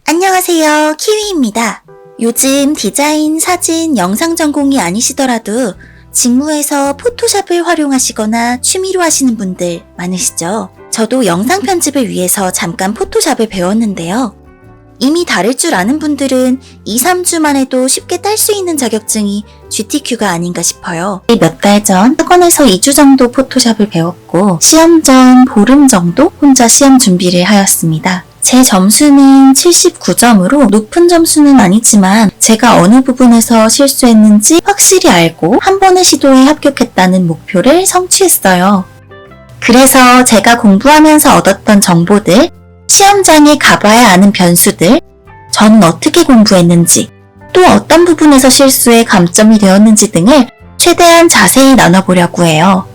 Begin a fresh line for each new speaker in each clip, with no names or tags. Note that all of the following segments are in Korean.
안녕하세요, 키위입니다. 요즘 디자인, 사진, 영상 전공이 아니시더라도 직무에서 포토샵을 활용하시거나 취미로 하시는 분들 많으시죠? 저도 영상 편집을 위해서 잠깐 포토샵을 배웠는데요. 이미 다룰 줄 아는 분들은 2-3주만 해도 쉽게 딸 수 있는 자격증이 GTQ가 아닌가 싶어요. 몇 달 전 학원에서 2주 정도 포토샵을 배웠고 시험 전 보름 정도 혼자 시험 준비를 하였습니다. 제 점수는 79점으로 높은 점수는 아니지만 제가 어느 부분에서 실수했는지 확실히 알고 한 번의 시도에 합격했다는 목표를 성취했어요. 그래서 제가 공부하면서 얻었던 정보들, 시험장에 가봐야 아는 변수들, 저는 어떻게 공부했는지, 또 어떤 부분에서 실수에 감점이 되었는지 등을 최대한 자세히 나눠보려고 해요.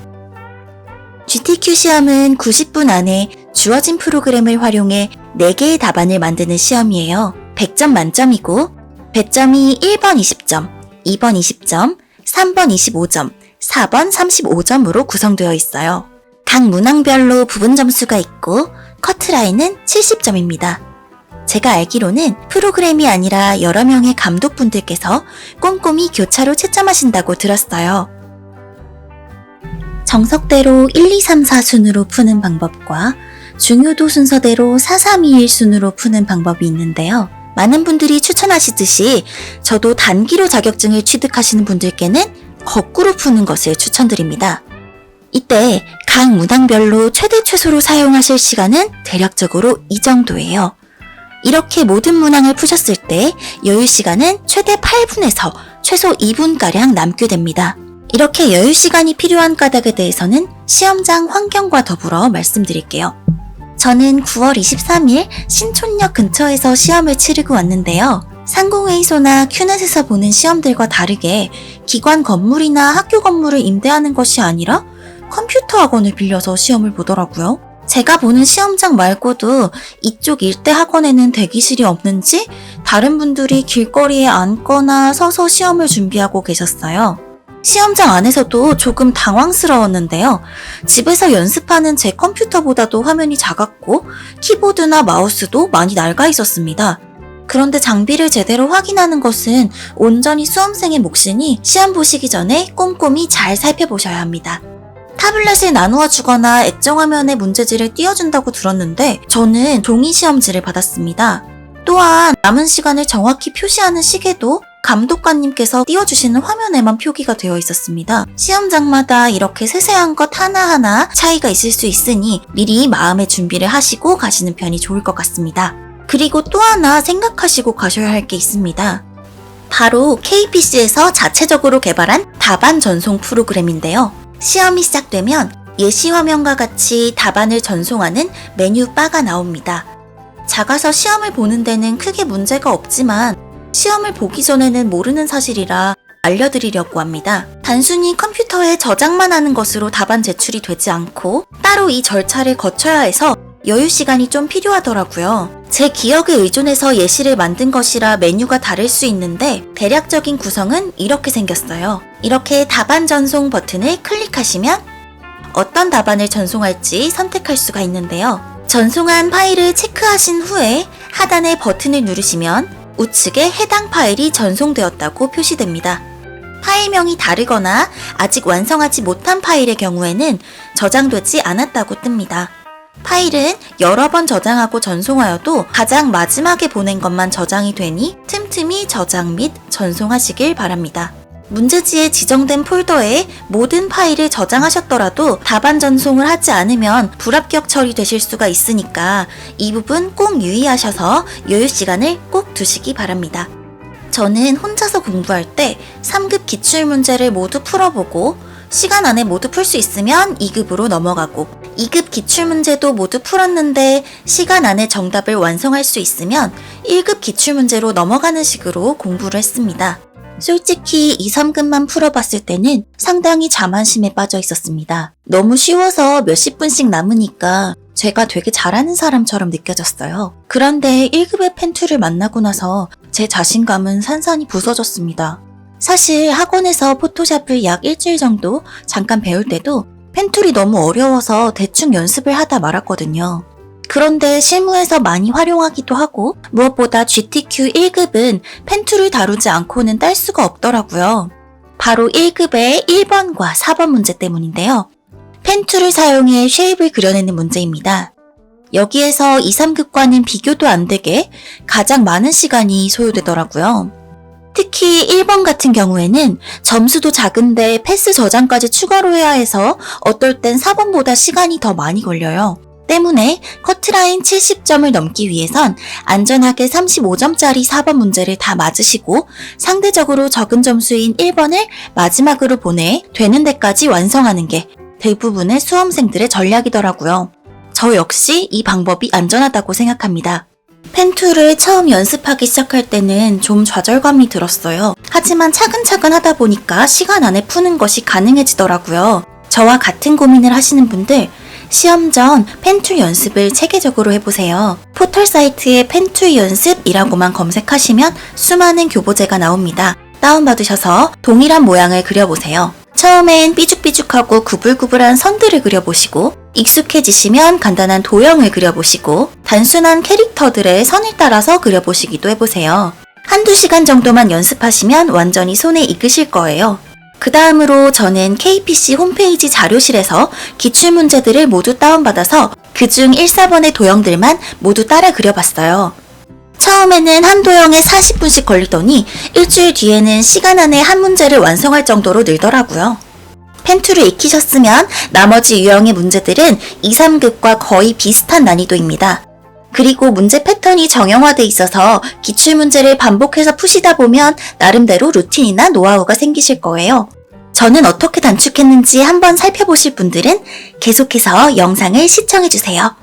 GTQ 시험은 90분 안에 주어진 프로그램을 활용해 4개의 답안을 만드는 시험이에요. 100점 만점이고 배점이 1번 20점, 2번 20점, 3번 25점, 4번 35점으로 구성되어 있어요. 각 문항별로 부분 점수가 있고 커트라인은 70점입니다. 제가 알기로는 프로그램이 아니라 여러 명의 감독분들께서 꼼꼼히 교차로 채점하신다고 들었어요. 정석대로 1, 2, 3, 4 순으로 푸는 방법과 중요도 순서대로 4, 3, 2, 1 순으로 푸는 방법이 있는데요. 많은 분들이 추천하시듯이 저도 단기로 자격증을 취득하시는 분들께는 거꾸로 푸는 것을 추천드립니다. 이때 각 문항별로 최대 최소로 사용하실 시간은 대략적으로 이 정도예요. 이렇게 모든 문항을 푸셨을 때 여유 시간은 최대 8분에서 최소 2분가량 남게 됩니다. 이렇게 여유 시간이 필요한 까닭에 대해서는 시험장 환경과 더불어 말씀드릴게요. 저는 9월 23일 신촌역 근처에서 시험을 치르고 왔는데요. 상공회의소나 큐넷에서 보는 시험들과 다르게 기관 건물이나 학교 건물을 임대하는 것이 아니라 컴퓨터 학원을 빌려서 시험을 보더라고요. 제가 보는 시험장 말고도 이쪽 일대 학원에는 대기실이 없는지 다른 분들이 길거리에 앉거나 서서 시험을 준비하고 계셨어요. 시험장 안에서도 조금 당황스러웠는데요. 집에서 연습하는 제 컴퓨터보다도 화면이 작았고 키보드나 마우스도 많이 낡아 있었습니다. 그런데 장비를 제대로 확인하는 것은 온전히 수험생의 몫이니 시험 보시기 전에 꼼꼼히 잘 살펴보셔야 합니다. 타블렛을 나누어 주거나 액정 화면에 문제지를 띄워준다고 들었는데 저는 종이 시험지를 받았습니다. 또한 남은 시간을 정확히 표시하는 시계도 감독관님께서 띄워주시는 화면에만 표기가 되어 있었습니다. 시험장마다 이렇게 세세한 것 하나하나 차이가 있을 수 있으니 미리 마음의 준비를 하시고 가시는 편이 좋을 것 같습니다. 그리고 또 하나 생각하시고 가셔야 할 게 있습니다. 바로 KPC에서 자체적으로 개발한 답안 전송 프로그램인데요. 시험이 시작되면 예시 화면과 같이 답안을 전송하는 메뉴 바가 나옵니다. 작아서 시험을 보는 데는 크게 문제가 없지만 시험을 보기 전에는 모르는 사실이라 알려드리려고 합니다. 단순히 컴퓨터에 저장만 하는 것으로 답안 제출이 되지 않고 따로 이 절차를 거쳐야 해서 여유 시간이 좀 필요하더라고요. 제 기억에 의존해서 예시를 만든 것이라 메뉴가 다를 수 있는데 대략적인 구성은 이렇게 생겼어요. 이렇게 답안 전송 버튼을 클릭하시면 어떤 답안을 전송할지 선택할 수가 있는데요. 전송한 파일을 체크하신 후에 하단의 버튼을 누르시면 우측에 해당 파일이 전송되었다고 표시됩니다. 파일명이 다르거나 아직 완성하지 못한 파일의 경우에는 저장되지 않았다고 뜹니다. 파일은 여러 번 저장하고 전송하여도 가장 마지막에 보낸 것만 저장이 되니 틈틈이 저장 및 전송하시길 바랍니다. 문제지에 지정된 폴더에 모든 파일을 저장하셨더라도 답안 전송을 하지 않으면 불합격 처리되실 수가 있으니까 이 부분 꼭 유의하셔서 여유 시간을 꼭 두시기 바랍니다. 저는 혼자서 공부할 때 3급 기출문제를 모두 풀어보고 시간 안에 모두 풀 수 있으면 2급으로 넘어가고 2급 기출문제도 모두 풀었는데 시간 안에 정답을 완성할 수 있으면 1급 기출문제로 넘어가는 식으로 공부를 했습니다. 솔직히 2, 3급만 풀어봤을 때는 상당히 자만심에 빠져 있었습니다. 너무 쉬워서 몇십 분씩 남으니까 제가 되게 잘하는 사람처럼 느껴졌어요. 그런데 1급의 펜투를 만나고 나서 제 자신감은 산산이 부서졌습니다. 사실 학원에서 포토샵을 약 일주일 정도 잠깐 배울 때도 펜툴이 너무 어려워서 대충 연습을 하다 말았거든요. 그런데 실무에서 많이 활용하기도 하고 무엇보다 GTQ 1급은 펜툴을 다루지 않고는 딸 수가 없더라고요. 바로 1급의 1번과 4번 문제 때문인데요. 펜툴을 사용해 쉐입을 그려내는 문제입니다. 여기에서 2, 3급과는 비교도 안 되게 가장 많은 시간이 소요되더라고요. 특히 1번 같은 경우에는 점수도 작은데 패스 저장까지 추가로 해야 해서 어떨 땐 4번보다 시간이 더 많이 걸려요. 때문에 커트라인 70점을 넘기 위해선 안전하게 35점짜리 4번 문제를 다 맞으시고 상대적으로 적은 점수인 1번을 마지막으로 보내 되는 데까지 완성하는 게 대부분의 수험생들의 전략이더라고요. 저 역시 이 방법이 안전하다고 생각합니다. 펜툴을 처음 연습하기 시작할 때는 좀 좌절감이 들었어요. 하지만 차근차근 하다 보니까 시간 안에 푸는 것이 가능해지더라고요. 저와 같은 고민을 하시는 분들, 시험 전 펜툴 연습을 체계적으로 해보세요. 포털 사이트에 펜툴 연습이라고만 검색하시면 수많은 교보제가 나옵니다. 다운받으셔서 동일한 모양을 그려보세요. 처음엔 삐죽삐죽하고 구불구불한 선들을 그려보시고 익숙해지시면 간단한 도형을 그려보시고 단순한 캐릭터들의 선을 따라서 그려보시기도 해보세요. 한두 시간 정도만 연습하시면 완전히 손에 익으실 거예요. 그 다음으로 저는 KPC 홈페이지 자료실에서 기출문제들을 모두 다운받아서 그중 1, 4번의 도형들만 모두 따라 그려봤어요. 처음에는 한 도형에 40분씩 걸리더니 일주일 뒤에는 시간 안에 한 문제를 완성할 정도로 늘더라고요. 펜툴을 익히셨으면 나머지 유형의 문제들은 2, 3급과 거의 비슷한 난이도입니다. 그리고 문제 패턴이 정형화돼 있어서 기출문제를 반복해서 푸시다 보면 나름대로 루틴이나 노하우가 생기실 거예요. 저는 어떻게 단축했는지 한번 살펴보실 분들은 계속해서 영상을 시청해주세요.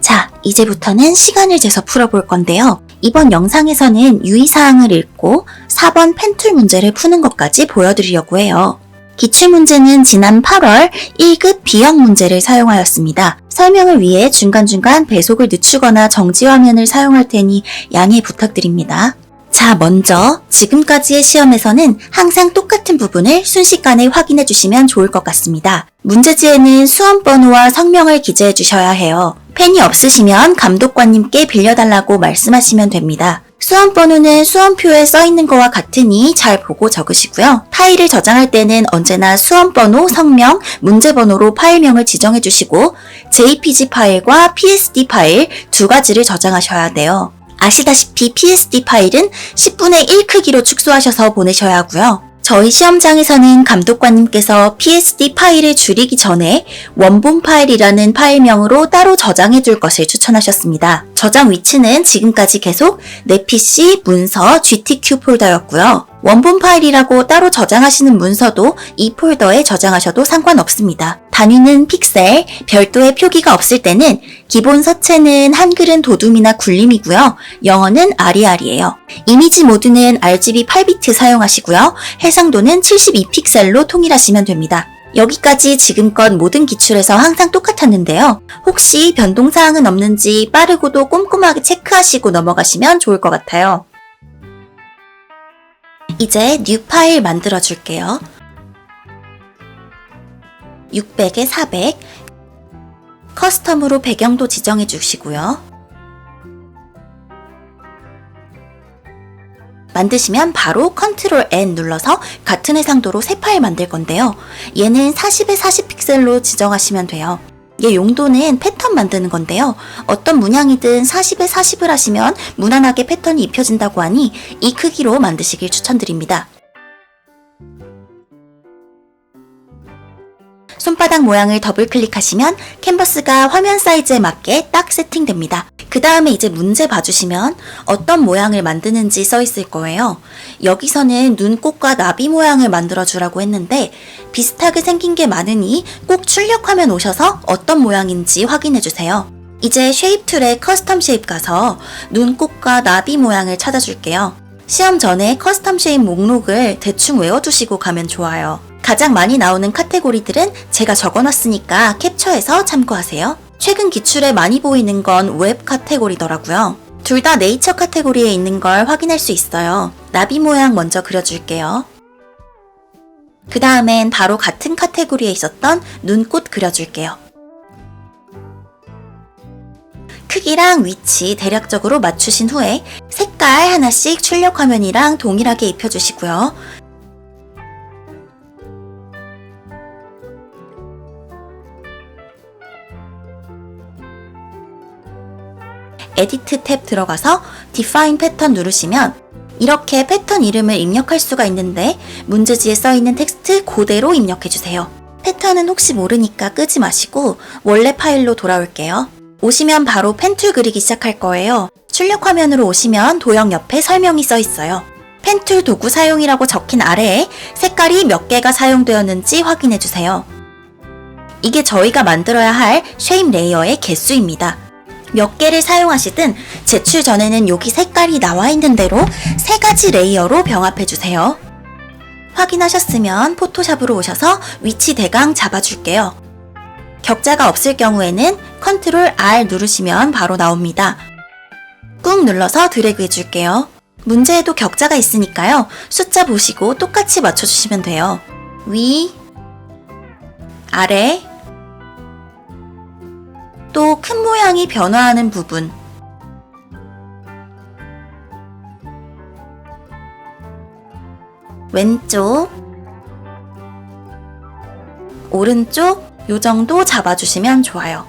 자, 이제부터는 시간을 재서 풀어볼 건데요. 이번 영상에서는 유의사항을 읽고 4번 펜툴 문제를 푸는 것까지 보여드리려고 해요. 기출문제는 지난 8월 1급 B형 문제를 사용하였습니다. 설명을 위해 중간중간 배속을 늦추거나 정지 화면을 사용할 테니 양해 부탁드립니다. 자, 먼저 지금까지의 시험에서는 항상 똑같은 부분을 순식간에 확인해 주시면 좋을 것 같습니다. 문제지에는 수험번호와 성명을 기재해 주셔야 해요. 펜이 없으시면 감독관님께 빌려달라고 말씀하시면 됩니다. 수험번호는 수험표에 써있는 거와 같으니 잘 보고 적으시고요. 파일을 저장할 때는 언제나 수험번호, 성명, 문제번호로 파일명을 지정해 주시고 JPG 파일과 PSD 파일 두 가지를 저장하셔야 돼요. 아시다시피 PSD 파일은 10분의 1 크기로 축소하셔서 보내셔야 하고요. 저희 시험장에서는 감독관님께서 PSD 파일을 줄이기 전에 원본 파일이라는 파일명으로 따로 저장해 둘 것을 추천하셨습니다. 저장 위치는 지금까지 계속 내 PC, 문서, GTQ 폴더였고요. 원본 파일이라고 따로 저장하시는 문서도 이 폴더에 저장하셔도 상관없습니다. 단위는 픽셀, 별도의 표기가 없을 때는 기본 서체는 한글은 도둠이나 굴림이고요. 영어는 아리알이에요. 이미지 모드는 RGB 8비트 사용하시고요. 해상도는 72픽셀로 통일하시면 됩니다. 여기까지 지금껏 모든 기출에서 항상 똑같았는데요. 혹시 변동사항은 없는지 빠르고도 꼼꼼하게 체크하시고 넘어가시면 좋을 것 같아요. 이제 뉴 파일 만들어 줄게요. 600에 400 커스텀으로 배경도 지정해 주시고요. 만드시면 바로 컨트롤 N 눌러서 같은 해상도로 새 파일 만들 건데요. 얘는 40에 40 픽셀로 지정하시면 돼요. 얘 용도는 패턴 만드는 건데요. 어떤 문양이든 40에 40을 하시면 무난하게 패턴이 입혀진다고 하니 이 크기로 만드시길 추천드립니다. 손바닥 모양을 더블 클릭하시면 캔버스가 화면 사이즈에 맞게 딱 세팅됩니다. 그 다음에 이제 문제 봐주시면 어떤 모양을 만드는지 써 있을 거예요. 여기서는 눈꽃과 나비 모양을 만들어 주라고 했는데 비슷하게 생긴 게 많으니 꼭 출력 화면 오셔서 어떤 모양인지 확인해 주세요. 이제 쉐입 툴에 커스텀 쉐입 가서 눈꽃과 나비 모양을 찾아줄게요. 시험 전에 커스텀 쉐입 목록을 대충 외워두시고 가면 좋아요. 가장 많이 나오는 카테고리들은 제가 적어놨으니까 캡처해서 참고하세요. 최근 기출에 많이 보이는 건 웹 카테고리더라고요. 둘 다 네이처 카테고리에 있는 걸 확인할 수 있어요. 나비 모양 먼저 그려줄게요. 그 다음엔 바로 같은 카테고리에 있었던 눈꽃 그려줄게요. 크기랑 위치 대략적으로 맞추신 후에 색깔 하나씩 출력 화면이랑 동일하게 입혀주시고요. 에디트 탭 들어가서 Define 패턴 누르시면 이렇게 패턴 이름을 입력할 수가 있는데 문제지에 써있는 텍스트 그대로 입력해주세요. 패턴은 혹시 모르니까 끄지 마시고 원래 파일로 돌아올게요. 오시면 바로 펜툴 그리기 시작할 거예요. 출력 화면으로 오시면 도형 옆에 설명이 써있어요. 펜툴 도구 사용이라고 적힌 아래에 색깔이 몇 개가 사용되었는지 확인해주세요. 이게 저희가 만들어야 할 쉐입 레이어의 개수입니다. 몇 개를 사용하시든 제출 전에는 여기 색깔이 나와 있는 대로 3가지 레이어로 병합해주세요. 확인하셨으면 포토샵으로 오셔서 위치 대강 잡아줄게요. 격자가 없을 경우에는 Ctrl R 누르시면 바로 나옵니다. 꾹 눌러서 드래그 해줄게요. 문제에도 격자가 있으니까요. 숫자 보시고 똑같이 맞춰주시면 돼요. 위, 아래, 또 큰 모양이 변화하는 부분, 왼쪽, 오른쪽 요 정도 잡아주시면 좋아요.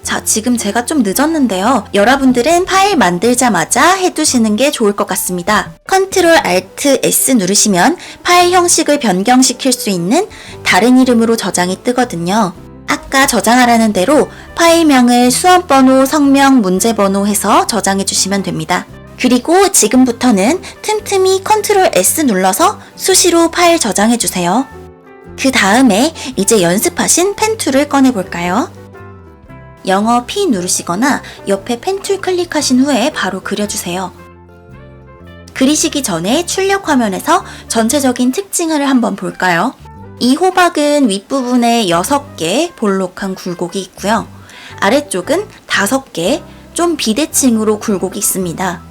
자, 지금 제가 좀 늦었는데요. 여러분들은 파일 만들자마자 해두시는 게 좋을 것 같습니다. Ctrl Alt S 누르시면 파일 형식을 변경시킬 수 있는 다른 이름으로 저장이 뜨거든요. 아까 저장하라는 대로 파일명을 수험번호, 성명, 문제번호 해서 저장해 주시면 됩니다. 그리고 지금부터는 틈틈이 Ctrl S 눌러서 수시로 파일 저장해 주세요. 그 다음에 이제 연습하신 펜툴을 꺼내 볼까요? 영어 P 누르시거나 옆에 펜툴 클릭하신 후에 바로 그려주세요. 그리시기 전에 출력 화면에서 전체적인 특징을 한번 볼까요? 이 호박은 윗부분에 6개 볼록한 굴곡이 있고요. 아래쪽은 5개 좀 비대칭으로 굴곡이 있습니다.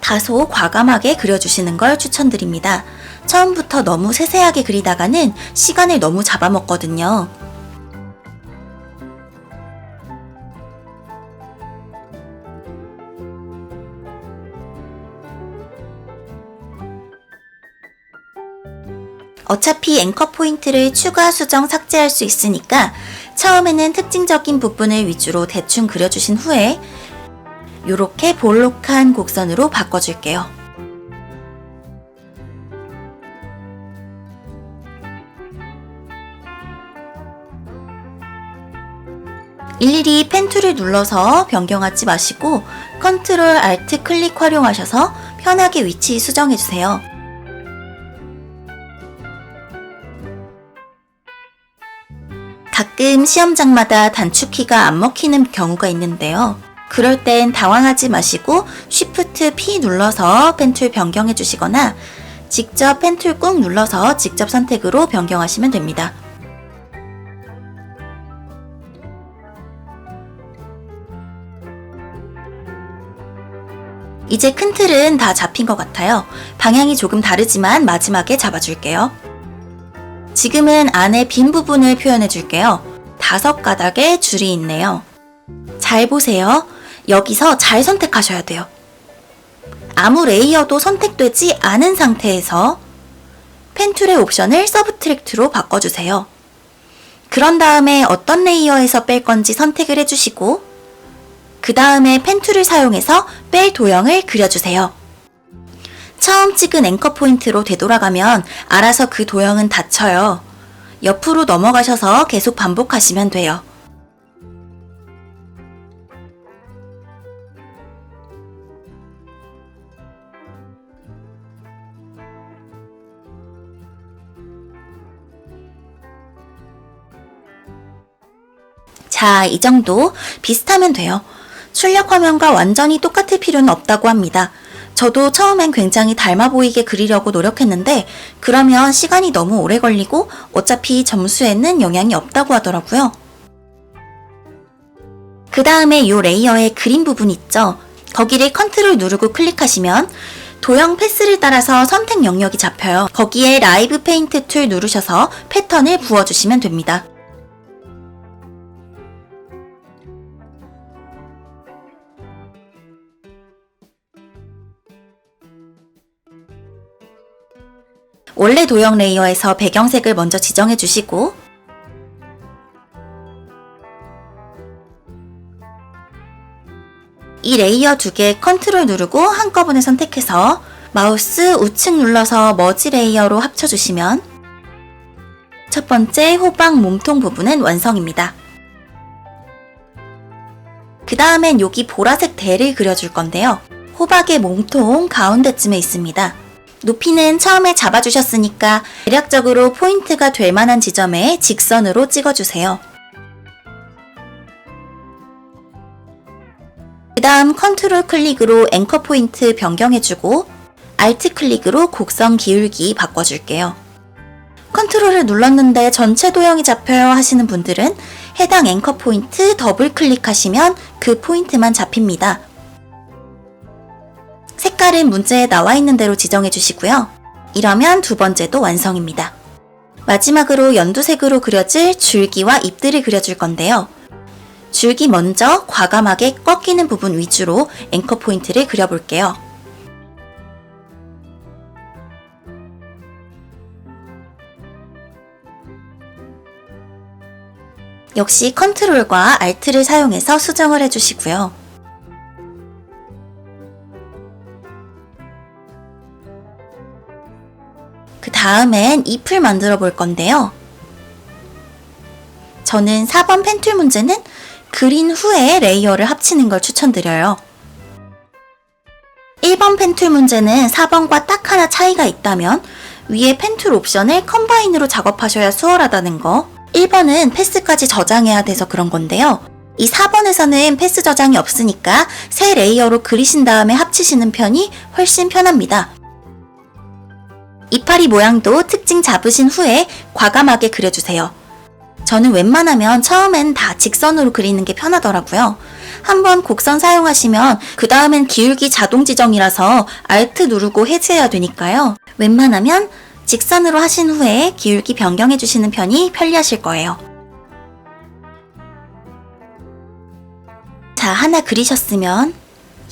다소 과감하게 그려주시는 걸 추천드립니다. 처음부터 너무 세세하게 그리다가는 시간을 너무 잡아먹거든요. 어차피 앵커 포인트를 추가, 수정, 삭제할 수 있으니까 처음에는 특징적인 부분을 위주로 대충 그려주신 후에 이렇게 볼록한 곡선으로 바꿔줄게요. 일일이 펜툴을 눌러서 변경하지 마시고 Ctrl Alt 클릭 활용하셔서 편하게 위치 수정해주세요. 가끔 시험장마다 단축키가 안 먹히는 경우가 있는데요. 그럴 땐 당황하지 마시고 Shift P 눌러서 펜툴 변경해 주시거나 직접 펜툴 꾹 눌러서 직접 선택으로 변경하시면 됩니다. 이제 큰 틀은 다 잡힌 것 같아요. 방향이 조금 다르지만 마지막에 잡아줄게요. 지금은 안에 빈 부분을 표현해 줄게요. 5가닥의 줄이 있네요. 잘 보세요. 여기서 잘 선택하셔야 돼요. 아무 레이어도 선택되지 않은 상태에서 펜툴의 옵션을 서브트랙트로 바꿔주세요. 그런 다음에 어떤 레이어에서 뺄 건지 선택을 해주시고 그 다음에 펜툴을 사용해서 뺄 도형을 그려주세요. 처음 찍은 앵커 포인트로 되돌아가면 알아서 그 도형은 닫혀요. 옆으로 넘어가셔서 계속 반복하시면 돼요. 자, 이 정도 비슷하면 돼요. 출력 화면과 완전히 똑같을 필요는 없다고 합니다. 저도 처음엔 굉장히 닮아 보이게 그리려고 노력했는데 그러면 시간이 너무 오래 걸리고 어차피 점수에는 영향이 없다고 하더라고요. 그 다음에 이 레이어의 그림 부분 있죠? 거기를 컨트롤 누르고 클릭하시면 도형 패스를 따라서 선택 영역이 잡혀요. 거기에 라이브 페인트 툴 누르셔서 패턴을 부어주시면 됩니다. 원래 도형 레이어에서 배경색을 먼저 지정해 주시고 이 레이어 두 개 컨트롤 누르고 한꺼번에 선택해서 마우스 우측 눌러서 머지 레이어로 합쳐주시면 첫 번째 호박 몸통 부분은 완성입니다. 그 다음엔 여기 보라색 대를 그려줄 건데요. 호박의 몸통 가운데쯤에 있습니다. 높이는 처음에 잡아주셨으니까 대략적으로 포인트가 될 만한 지점에 직선으로 찍어주세요. 그 다음 컨트롤 클릭으로 앵커 포인트 변경해주고 알트 클릭으로 곡선 기울기 바꿔줄게요. 컨트롤을 눌렀는데 전체 도형이 잡혀요 하시는 분들은 해당 앵커 포인트 더블 클릭하시면 그 포인트만 잡힙니다. 색깔은 문제에 나와 있는 대로 지정해 주시고요. 이러면 두 번째도 완성입니다. 마지막으로 연두색으로 그려질 줄기와 잎들을 그려줄 건데요. 줄기 먼저 과감하게 꺾이는 부분 위주로 앵커 포인트를 그려볼게요. 역시 컨트롤과 알트를 사용해서 수정을 해주시고요. 그 다음엔 잎을 만들어 볼 건데요. 저는 4번 펜툴 문제는 그린 후에 레이어를 합치는 걸 추천드려요. 1번 펜툴 문제는 4번과 딱 하나 차이가 있다면 위에 펜툴 옵션을 컴바인으로 작업하셔야 수월하다는 거. 1번은 패스까지 저장해야 돼서 그런 건데요. 이 4번에서는 패스 저장이 없으니까 새 레이어로 그리신 다음에 합치시는 편이 훨씬 편합니다. 이파리 모양도 특징 잡으신 후에 과감하게 그려주세요. 저는 웬만하면 처음엔 다 직선으로 그리는 게 편하더라고요. 한번 곡선 사용하시면 그 다음엔 기울기 자동 지정이라서 알트 누르고 해제해야 되니까요. 웬만하면 직선으로 하신 후에 기울기 변경해 주시는 편이 편리하실 거예요. 자, 하나 그리셨으면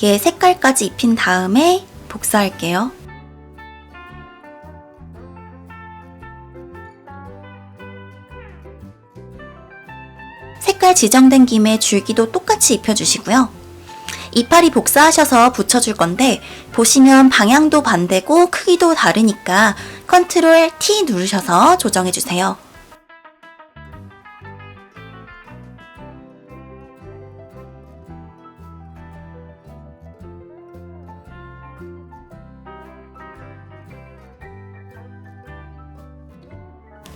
얘 색깔까지 입힌 다음에 복사할게요. 색깔 지정된 김에 줄기도 똑같이 입혀주시고요. 이파리 복사하셔서 붙여줄 건데 보시면 방향도 반대고 크기도 다르니까 컨트롤 T 누르셔서 조정해주세요.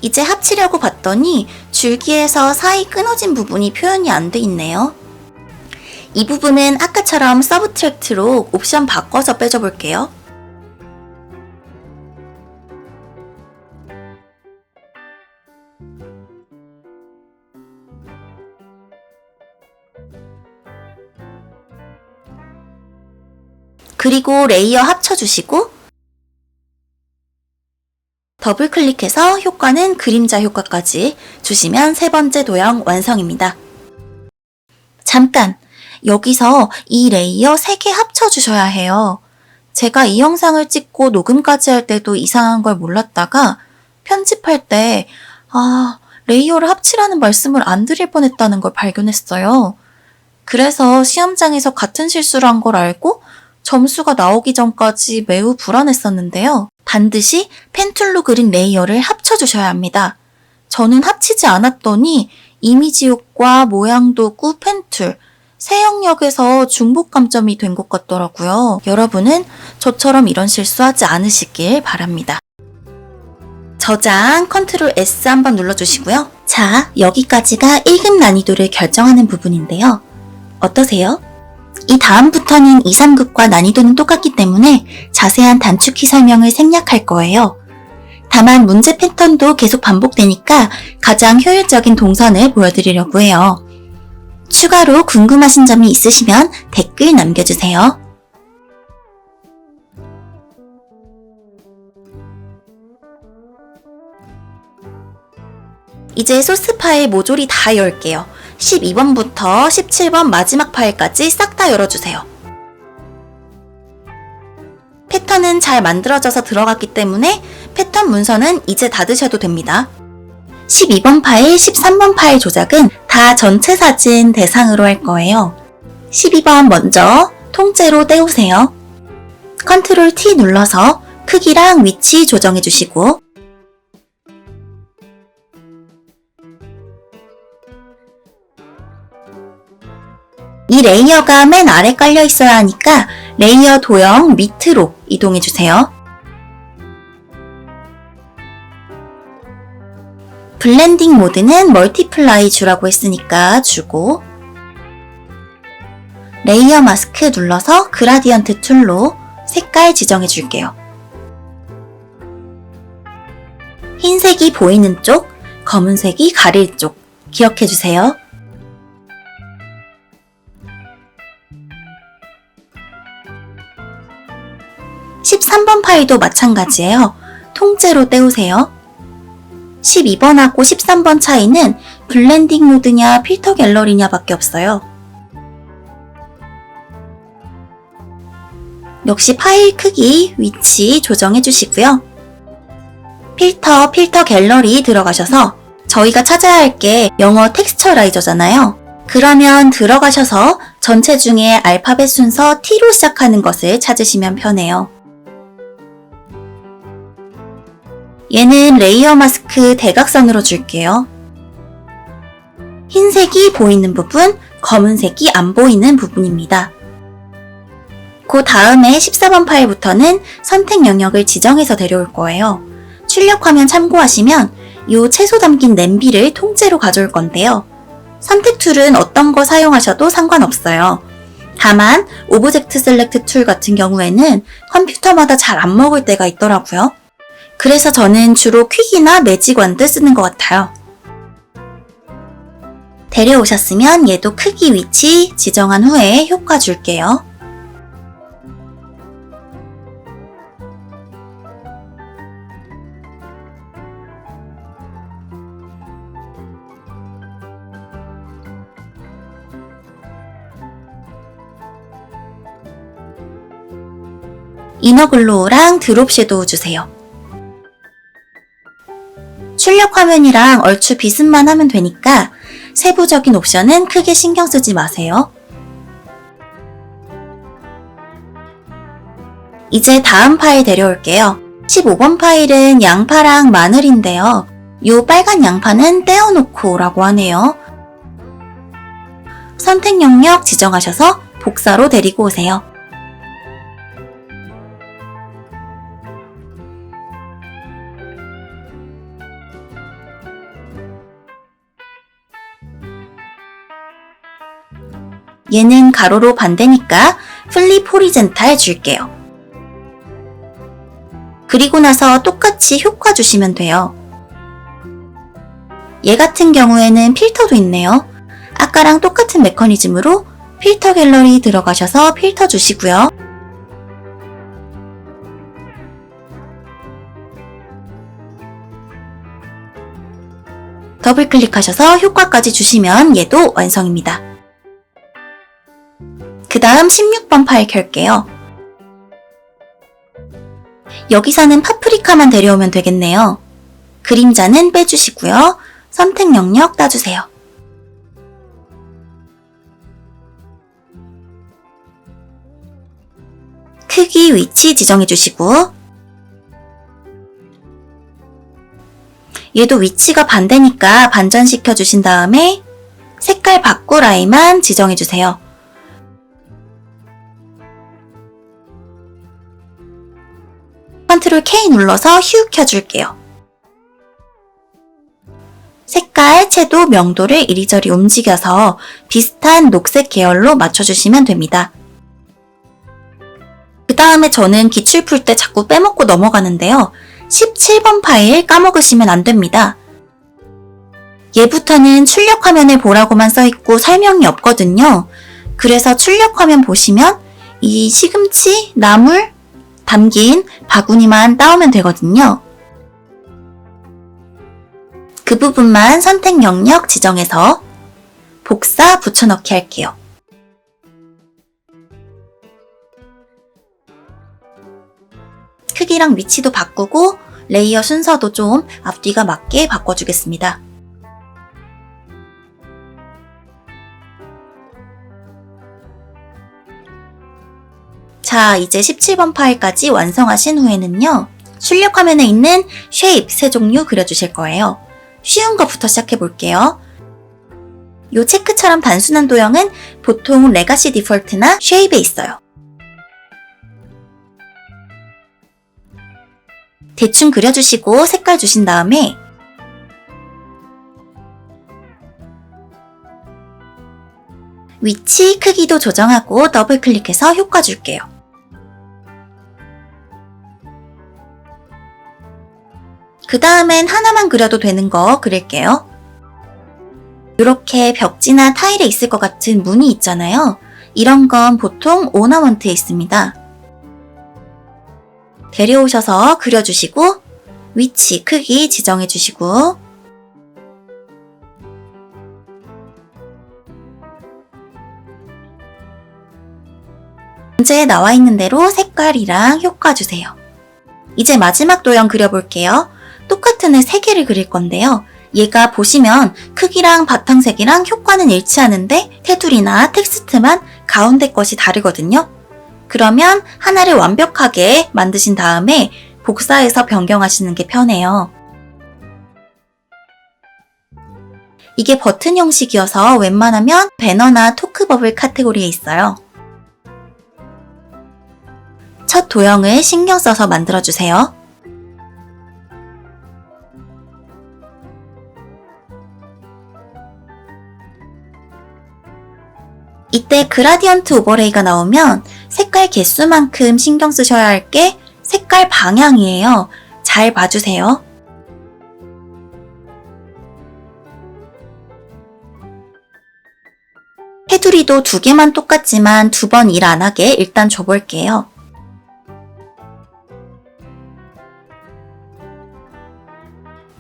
이제 합치려고 봤더니 줄기에서 사이 끊어진 부분이 표현이 안 돼 있네요. 이 부분은 아까처럼 서브트랙트로 옵션 바꿔서 빼줘 볼게요. 그리고 레이어 합쳐주시고 더블 클릭해서 효과는 그림자 효과까지 주시면 세 번째 도형 완성입니다. 잠깐! 여기서 이 레이어 3개 합쳐주셔야 해요. 제가 이 영상을 찍고 녹음까지 할 때도 이상한 걸 몰랐다가 편집할 때 레이어를 합치라는 말씀을 안 드릴 뻔했다는 걸 발견했어요. 그래서 시험장에서 같은 실수를 한 걸 알고 점수가 나오기 전까지 매우 불안했었는데요. 반드시 펜툴로 그린 레이어를 합쳐주셔야 합니다. 저는 합치지 않았더니 이미지 효과, 모양 도구, 펜툴 세 영역에서 중복 감점이 된 것 같더라고요. 여러분은 저처럼 이런 실수하지 않으시길 바랍니다. 저장 컨트롤 S 한번 눌러주시고요. 자, 여기까지가 1급 난이도를 결정하는 부분인데요. 어떠세요? 이 다음부터는 2, 3급과 난이도는 똑같기 때문에 자세한 단축키 설명을 생략할 거예요. 다만 문제 패턴도 계속 반복되니까 가장 효율적인 동선을 보여드리려고 해요. 추가로 궁금하신 점이 있으시면 댓글 남겨주세요. 이제 소스 파일 모조리 다 열게요. 12번부터 17번 마지막 파일까지 싹 다 열어주세요. 패턴은 잘 만들어져서 들어갔기 때문에 패턴 문서는 이제 닫으셔도 됩니다. 12번 파일, 13번 파일 조작은 다 전체 사진 대상으로 할 거예요. 12번 먼저 통째로 떼우세요. 컨트롤 T 눌러서 크기랑 위치 조정해 주시고 이 레이어가 맨 아래 깔려 있어야 하니까 레이어 도형 밑으로 이동해 주세요. 블렌딩 모드는 멀티플라이 주라고 했으니까 주고 레이어 마스크 눌러서 그라디언트 툴로 색깔 지정해 줄게요. 흰색이 보이는 쪽, 검은색이 가릴 쪽 기억해 주세요. (13번) 파일도 마찬가지예요. 통째로 떼우세요. 12번하고 13번 차이는 블렌딩 모드냐 필터 갤러리냐 밖에 없어요. 역시 파일 크기, 위치 조정해 주시고요. 필터 갤러리 들어가셔서 저희가 찾아야 할 게 영어 텍스처라이저잖아요. 그러면 들어가셔서 전체 중에 알파벳 순서 T로 시작하는 것을 찾으시면 편해요. 얘는 레이어 마스크 대각선으로 줄게요. 흰색이 보이는 부분, 검은색이 안 보이는 부분입니다. 그 다음에 14번 파일부터는 선택 영역을 지정해서 데려올 거예요. 출력 화면 참고하시면 이 채소 담긴 냄비를 통째로 가져올 건데요. 선택 툴은 어떤 거 사용하셔도 상관없어요. 다만 오브젝트 셀렉트 툴 같은 경우에는 컴퓨터마다 잘 안 먹을 때가 있더라고요. 그래서 저는 주로 퀵이나 매직 원드 쓰는 것 같아요. 데려오셨으면 얘도 크기 위치 지정한 후에 효과 줄게요. 이너글로우랑 드롭 섀도우 주세요. 출력 화면이랑 얼추 비슷만 하면 되니까 세부적인 옵션은 크게 신경 쓰지 마세요. 이제 다음 파일 데려올게요. 15번 파일은 양파랑 마늘인데요. 이 빨간 양파는 떼어놓고 라고 하네요. 선택 영역 지정하셔서 복사로 데리고 오세요. 얘는 가로로 반대니까 플립 호리젠탈 줄게요. 그리고 나서 똑같이 효과 주시면 돼요. 얘 같은 경우에는 필터도 있네요. 아까랑 똑같은 메커니즘으로 필터 갤러리 들어가셔서 필터 주시고요. 더블 클릭하셔서 효과까지 주시면 얘도 완성입니다. 그 다음 16번 파일 켤게요. 여기서는 파프리카만 데려오면 되겠네요. 그림자는 빼주시고요. 선택 영역 따주세요. 크기, 위치 지정해주시고 얘도 위치가 반대니까 반전시켜 주신 다음에 색깔 바꿀 아이만 지정해주세요. 컨트롤 K 눌러서 휴 켜줄게요. 색깔, 채도, 명도를 이리저리 움직여서 비슷한 녹색 계열로 맞춰주시면 됩니다. 그 다음에 저는 기출 풀 때 자꾸 빼먹고 넘어가는데요. 17번 파일 까먹으시면 안 됩니다. 얘부터는 출력 화면을 보라고만 써있고 설명이 없거든요. 그래서 출력 화면 보시면 이 시금치, 나물 담긴 바구니만 따오면 되거든요. 그 부분만 선택 영역 지정해서 복사 붙여넣기 할게요. 크기랑 위치도 바꾸고 레이어 순서도 좀 앞뒤가 맞게 바꿔주겠습니다. 자, 이제 17번 파일까지 완성하신 후에는요. 출력 화면에 있는 쉐입 세 종류 그려주실 거예요. 쉬운 것부터 시작해 볼게요. 요 체크처럼 단순한 도형은 보통 레가시 디폴트나 쉐입에 있어요. 대충 그려주시고 색깔 주신 다음에 위치, 크기도 조정하고 더블 클릭해서 효과 줄게요. 그 다음엔 하나만 그려도 되는 거 그릴게요. 이렇게 벽지나 타일에 있을 것 같은 무늬 있잖아요. 이런 건 보통 오너먼트에 있습니다. 데려오셔서 그려주시고 위치, 크기 지정해주시고 문제에 나와 있는 대로 색깔이랑 효과 주세요. 이제 마지막 도형 그려볼게요. 똑같은 애 3개를 그릴 건데요. 얘가 보시면 크기랑 바탕색이랑 효과는 일치하는데 테두리나 텍스트만 가운데 것이 다르거든요. 그러면 하나를 완벽하게 만드신 다음에 복사해서 변경하시는 게 편해요. 이게 버튼 형식이어서 웬만하면 배너나 토크버블 카테고리에 있어요. 첫 도형을 신경 써서 만들어주세요. 이때 그라디언트 오버레이가 나오면 색깔 개수만큼 신경 쓰셔야 할 게 색깔 방향이에요. 잘 봐주세요. 테두리도 2개만 똑같지만 2번 일 안 하게 일단 줘볼게요.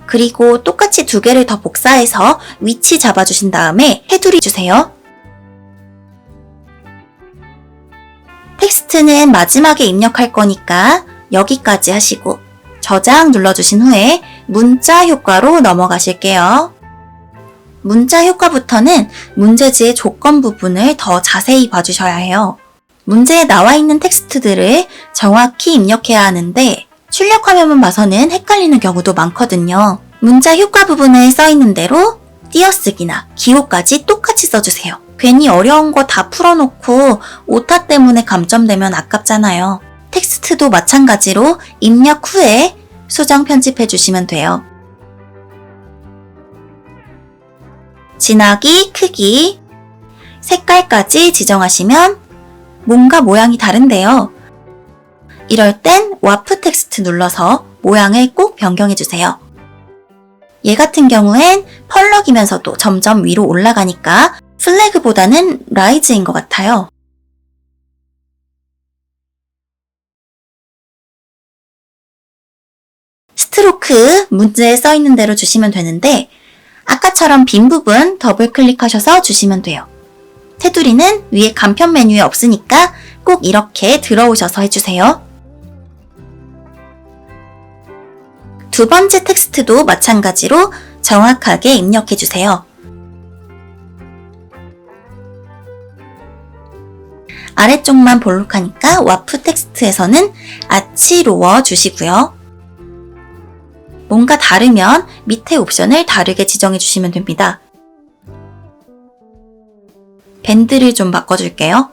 그리고 똑같이 2개를 더 복사해서 위치 잡아주신 다음에 테두리 주세요. 텍스트는 마지막에 입력할 거니까 여기까지 하시고 저장 눌러주신 후에 문자 효과로 넘어가실게요. 문자 효과부터는 문제지의 조건 부분을 더 자세히 봐주셔야 해요. 문제에 나와 있는 텍스트들을 정확히 입력해야 하는데 출력 화면만 봐서는 헷갈리는 경우도 많거든요. 문자 효과 부분에 써있는 대로 띄어쓰기나 기호까지 똑같이 써주세요. 괜히 어려운 거 다 풀어놓고 오타 때문에 감점되면 아깝잖아요. 텍스트도 마찬가지로 입력 후에 수정 편집해 주시면 돼요. 진하기, 크기, 색깔까지 지정하시면 뭔가 모양이 다른데요. 이럴 땐 와프 텍스트 눌러서 모양을 꼭 변경해 주세요. 얘 같은 경우엔 펄럭이면서도 점점 위로 올라가니까 플래그보다는 라이즈인 것 같아요. 스트로크 문제에 써있는 대로 주시면 되는데 아까처럼 빈 부분 더블 클릭하셔서 주시면 돼요. 테두리는 위에 간편 메뉴에 없으니까 꼭 이렇게 들어오셔서 해주세요. 두 번째 텍스트도 마찬가지로 정확하게 입력해주세요. 아래쪽만 볼록하니까 와프 텍스트에서는 아치로워 주시고요. 뭔가 다르면 밑에 옵션을 다르게 지정해 주시면 됩니다. 밴드를 좀 바꿔줄게요.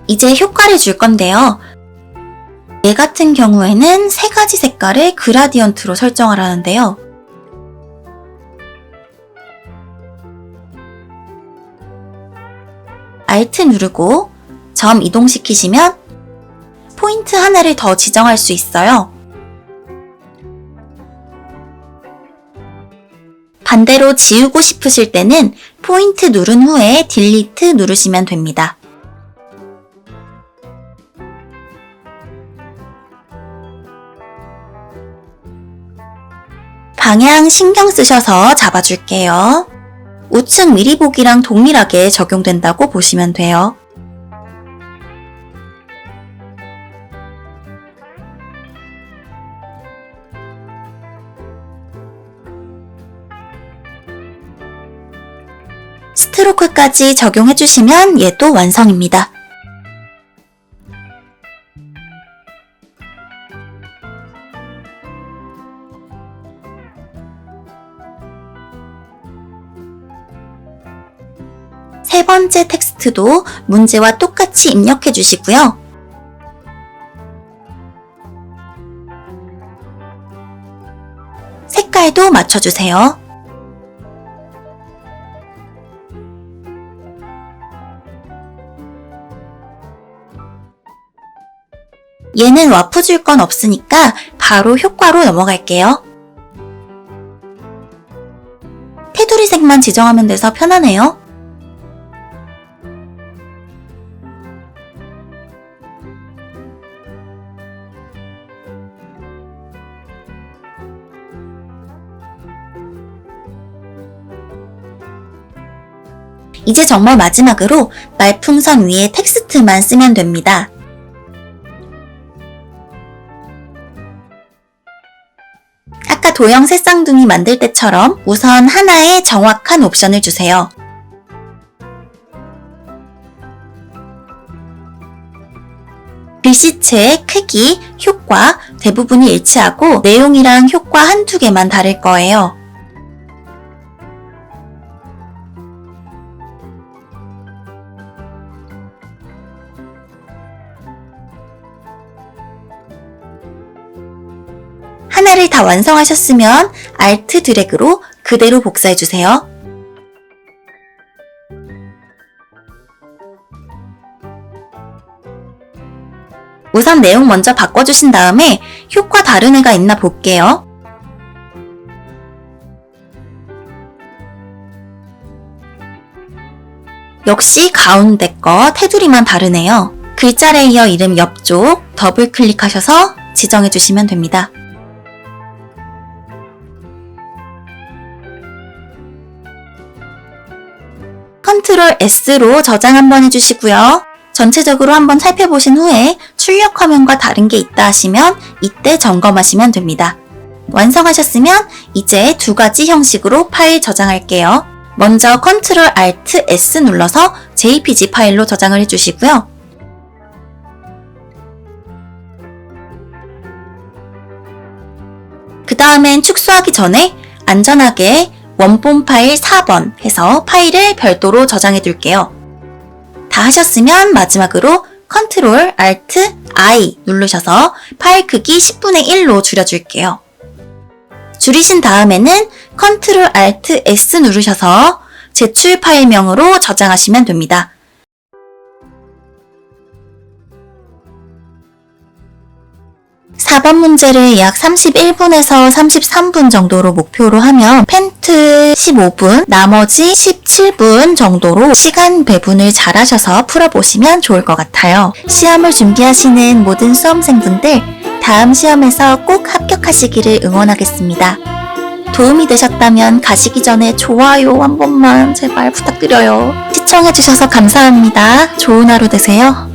이제 효과를 줄 건데요. 얘 같은 경우에는 3가지 색깔을 그라디언트로 설정하라는데요. Alt 누르고 점 이동시키시면 포인트 하나를 더 지정할 수 있어요. 반대로 지우고 싶으실 때는 포인트 누른 후에 딜리트 누르시면 됩니다. 방향 신경 쓰셔서 잡아줄게요. 우측 미리 보기랑 동일하게 적용된다고 보시면 돼요. 스트로크까지 적용해주시면 얘도 완성입니다. 세 번째 텍스트도 문제와 똑같이 입력해 주시고요. 색깔도 맞춰주세요. 얘는 와프 줄 건 없으니까 바로 효과로 넘어갈게요. 테두리 색만 지정하면 돼서 편하네요. 이제 정말 마지막으로 말풍선 위에 텍스트만 쓰면 됩니다. 아까 도형 새쌍둥이 만들 때처럼 우선 하나에 정확한 옵션을 주세요. 글씨체의 크기, 효과 대부분이 일치하고 내용이랑 효과 한두 개만 다를 거예요. 하나를 다 완성하셨으면 Alt 드래그로 그대로 복사해주세요. 우선 내용 먼저 바꿔주신 다음에 효과 다른 애가 있나 볼게요. 역시 가운데 거 테두리만 다르네요. 글자 레이어 이름 옆쪽 더블 클릭하셔서 지정해주시면 됩니다. 컨트롤 S로 저장 한번 해주시고요. 전체적으로 한번 살펴보신 후에 출력 화면과 다른 게 있다 하시면 이때 점검하시면 됩니다. 완성하셨으면 이제 두 가지 형식으로 파일 저장할게요. 먼저 컨트롤 Alt S 눌러서 JPG 파일로 저장을 해주시고요. 그 다음엔 축소하기 전에 안전하게 원본 파일 4번 해서 파일을 별도로 저장해 둘게요. 다 하셨으면 마지막으로 컨트롤 Alt I 누르셔서 파일 크기 10분의 1로 줄여줄게요. 줄이신 다음에는 컨트롤 Alt S 누르셔서 제출 파일명으로 저장하시면 됩니다. 4번 문제를 약 31분에서 33분 정도로 목표로 하면 펜트 15분, 나머지 17분 정도로 시간 배분을 잘 하셔서 풀어보시면 좋을 것 같아요. 시험을 준비하시는 모든 수험생분들 다음 시험에서 꼭 합격하시기를 응원하겠습니다. 도움이 되셨다면 가시기 전에 좋아요 한 번만 제발 부탁드려요. 시청해주셔서 감사합니다. 좋은 하루 되세요.